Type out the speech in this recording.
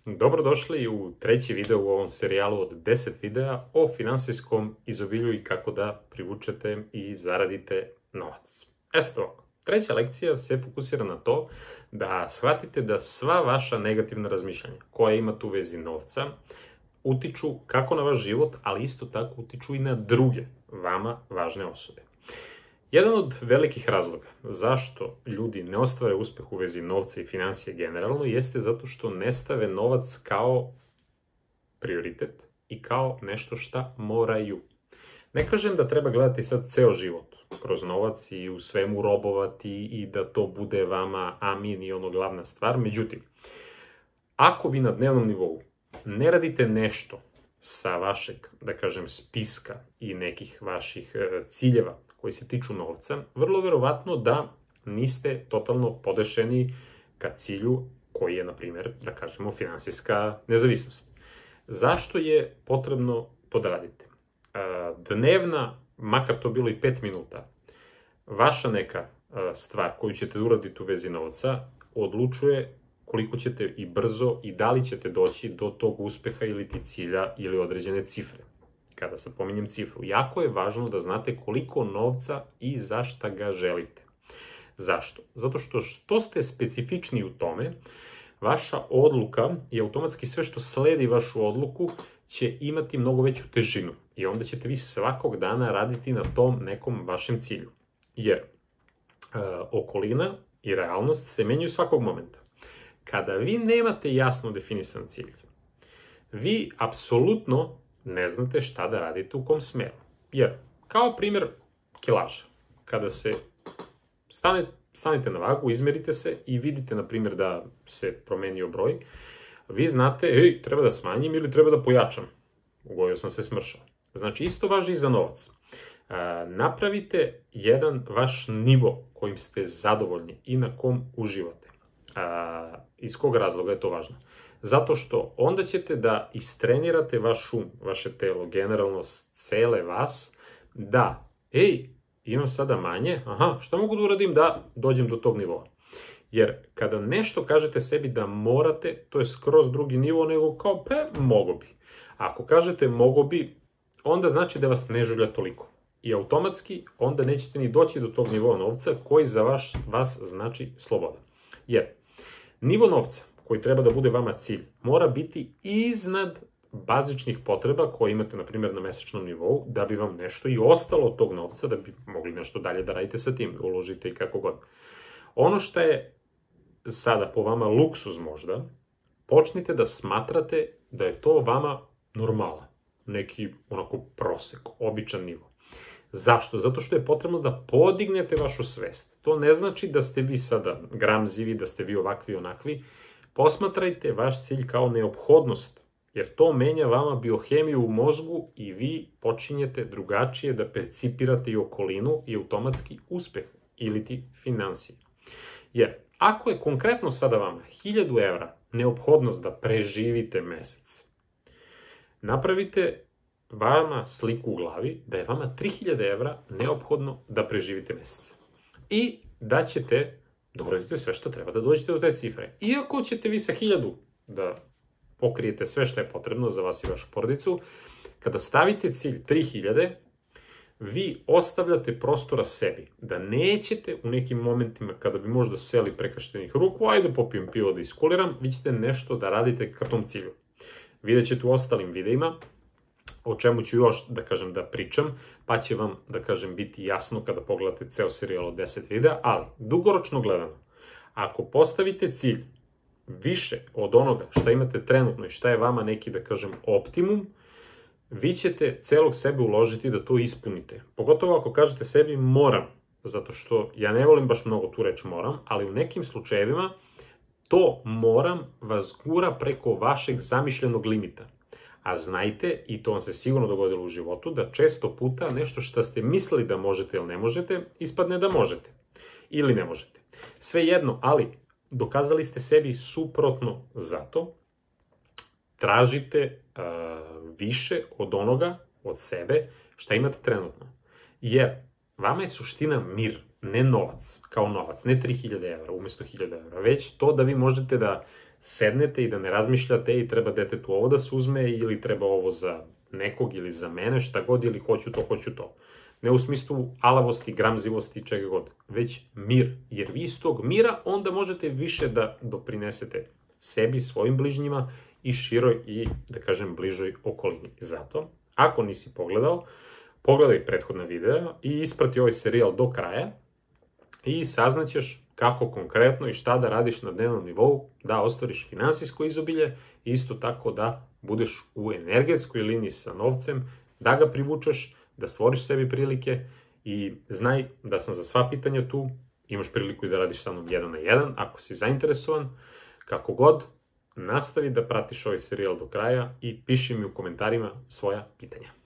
Dobrodošli u treći video u ovom serijalu od 10 videa o finansijskom izobilju i kako da privučete i zaradite novac. Sad ovako, treća lekcija se fokusira na to da shvatite da sva vaša negativna razmišljanja koja imate u vezi novca utiču kako na vaš život, ali isto tako utiču i na druge vama važne osobe. Jedan od velikih razloga zašto ljudi ne ostvare uspeh u vezi novca i financije generalno jeste zato što ne stave novac kao prioritet i kao nešto šta moraju. Ne kažem da treba gledati sad ceo život kroz novac i u svemu robovati i da to bude vama amin i ono glavna stvar. Međutim, ako vi na dnevnom nivou ne radite nešto sa vašeg, da kažem, spiska i nekih vaših ciljeva koji se tiču novca, vrlo verovatno da niste totalno podešeni ka cilju koji je, na primjer, da kažemo, finansijska nezavisnost. Zašto je potrebno to da radite? Dnevna, makar to bilo i 5 minuta, vaša neka stvar koju ćete uraditi u vezi novca odlučuje koliko ćete i brzo i da li ćete doći do tog uspeha ili ti cilja ili određene cifre. Kada sad pominjem cifru, jako je važno da znate koliko novca i za šta ga želite. Zašto? Zato što ste specifični u tome, vaša odluka i automatski sve što sledi vašu odluku će imati mnogo veću težinu i onda ćete vi svakog dana raditi na tom nekom vašem cilju. Jer okolina i realnost se menjaju svakog momenta. Kada vi nemate jasno definisan cilj, vi apsolutno ne znate šta da radite u kom smeru. Jer, kao primjer kilaža, kada se stanete na vagu, izmerite se i vidite, na primjer, da se promenio broj, vi znate, treba da smanjim ili treba da pojačam. Ugojio sam se smršao. Znači, isto važi i za novac. Napravite jedan vaš nivo kojim ste zadovoljni i na kom uživate. Iz kog razloga je to važno? Zato što onda ćete da istrenirate vaš um, vaše telo, generalno cele vas, da, imam sada manje, šta mogu da uradim da dođem do tog nivoa? Jer kada nešto kažete sebi da morate, to je skroz drugi nivo nego kao, mogo bi. Ako kažete mogo bi, onda znači da vas ne žulja toliko. I automatski onda nećete ni doći do tog nivoa novca koji za vas znači sloboda. Jer nivo novca koji treba da bude vama cilj, mora biti iznad bazičnih potreba koje imate, na primjer, na mesečnom nivou, da bi vam nešto i ostalo od tog novca, da bi mogli nešto dalje da radite sa tim, uložite i kako god. Ono što je sada po vama luksuz možda, počnite da smatrate da je to vama normala, neki onako prosek, običan nivo. Zašto? Zato što je potrebno da podignete vašu svest. To ne znači da ste vi sada gramzivi, da ste vi ovakvi i onakvi. Posmatrajte vaš cilj kao neophodnost, jer to menja vama biohemiju u mozgu i vi počinjete drugačije da percipirate i okolinu i automatski uspeh ili ti finansije. Jer ako je konkretno sada vama 1000 evra neophodnost da preživite mesec, napravite vama sliku u glavi da je vama 3000 evra neophodno da preživite mesec. I da ćete da uradite sve što treba da dođete do te cifre. Iako ćete vi sa 1000 da pokrijete sve što je potrebno za vas i vašu porodicu, kada stavite cilj 3000, vi ostavljate prostora sebi, da nećete u nekim momentima kada bi možda seli prekrštenih ruku, ajde popijem pivo da iskuliram, vi ćete nešto da radite ka tom cilju. Vidjet ćete u ostalim videima, o čemu ću još, da kažem, da pričam, pa će vam, da kažem, biti jasno kada pogledate ceo serijal od 10 videa, ali dugoročno gledano, ako postavite cilj više od onoga šta imate trenutno i šta je vama neki, da kažem, optimum, vi ćete celog sebe uložiti da to ispunite. Pogotovo ako kažete sebi moram, zato što ja ne volim baš mnogo tu reč moram, ali u nekim slučajevima to moram vas gura preko vašeg zamišljenog limita. A znajte, i to vam se sigurno dogodilo u životu, da često puta nešto što ste mislili da možete ili ne možete, ispadne da možete. Ili ne možete. Svejedno, ali dokazali ste sebi suprotno zato, tražite više od onoga, od sebe, šta imate trenutno. Jer vama je suština mir, ne novac, kao novac, ne 3000 evra umesto 1000 evra, već to da vi možete da sednete i da ne razmišljate i treba detetu ovo da se uzme ili treba ovo za nekog ili za mene, šta god, ili hoću to. Ne u smislu alavosti, gramzivosti, čega god, već mir. Jer vi iz tog mira onda možete više da doprinesete sebi, svojim bližnjima i široj i, da kažem, bližoj okolini. Zato, ako nisi pogledao, pogledaj prethodna videa i isprati ovaj serijal do kraja i saznaćeš kako konkretno i šta da radiš na dnevnom nivou da ostvariš finansijsko izobilje i isto tako da budeš u energetskoj liniji sa novcem, da ga privučeš, da stvoriš sebi prilike i znaj da sam za sva pitanja tu, imaš priliku i da radiš sa mnom 1 na 1, ako si zainteresovan, kako god, nastavi da pratiš ovaj serijal do kraja i piši mi u komentarima svoja pitanja.